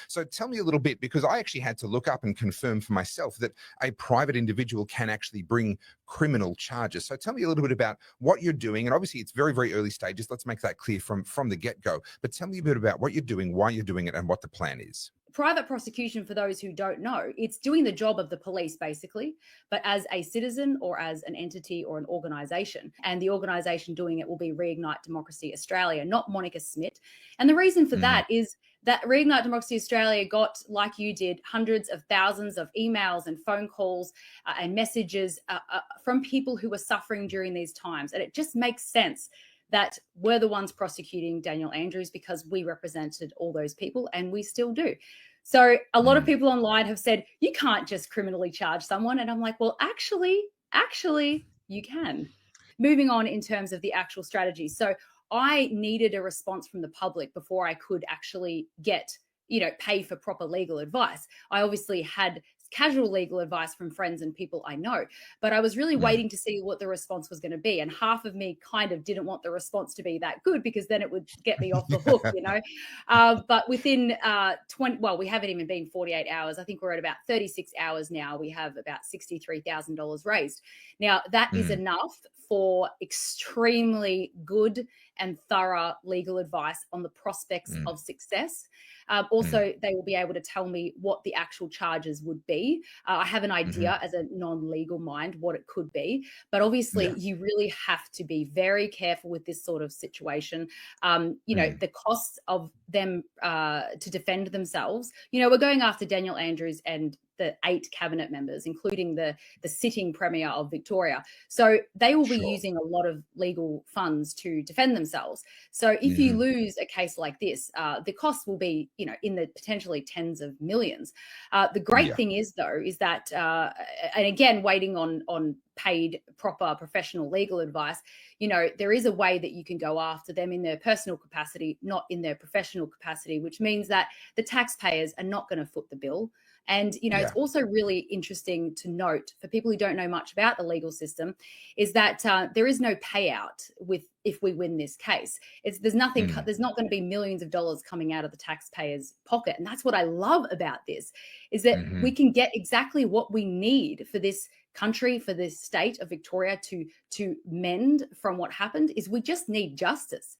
So tell me a little bit, because I actually had to look up and confirm for myself that a private individual can actually bring criminal charges. So tell me a little bit about what you're doing. And obviously it's very, very early stages. Let's make that clear from the get-go. But tell me a bit about what you're doing, why you're doing it, and what the plan is. Private prosecution, for those who don't know, it's doing the job of the police basically, but as a citizen or as an entity or an organization. And the organization doing it will be Reignite Democracy Australia, not Monica Smith. And the reason for Mm, that is that Reignite Democracy Australia got, like you did, hundreds of thousands of emails and phone calls and messages from people who were suffering during these times. And it just makes sense that we're the ones prosecuting Daniel Andrews because we represented all those people and we still do. So a lot of mm, people online have said, you can't just criminally charge someone. And I'm like, well, actually, you can. Moving on in terms of the actual strategy. So I needed a response from the public before I could actually get, pay for proper legal advice. I obviously had casual legal advice from friends and people I know, but I was really mm. waiting to see what the response was going to be. And half of me kind of didn't want the response to be that good because then it would get me off the hook. But within 20, well, we haven't even been 48 hours. I think we're at about 36 hours now. We have about $63,000 raised. Now, that is Mm, enough for extremely good and thorough legal advice on the prospects mm, of success. mm. Also, they will be able to tell me what the actual charges would be. I have an Mhm. idea as a non-legal mind what it could be, but obviously Yeah. you really have to be very careful with this sort of situation. Mm, The costs of them to defend themselves. We're going after Daniel Andrews and the 8 cabinet members, including the sitting premier of Victoria. So they will be sure. using a lot of legal funds to defend themselves. So if you Mhm. lose a case like this, the cost will be, in the potentially tens of millions. The great Yeah. thing is, though, is that, and again, waiting on paid, proper, professional legal advice, there is a way that you can go after them in their personal capacity, not in their professional capacity, which means that the taxpayers are not going to foot the bill. And, it's Yeah. also really interesting to note for people who don't know much about the legal system is that there is no payout if we win this case. There's nothing, Mm, there's not going to be millions of dollars coming out of the taxpayer's pocket. And that's what I love about this is that we mhm. can get exactly what we need for this country, for this state of Victoria to mend from what happened. Is we just need justice.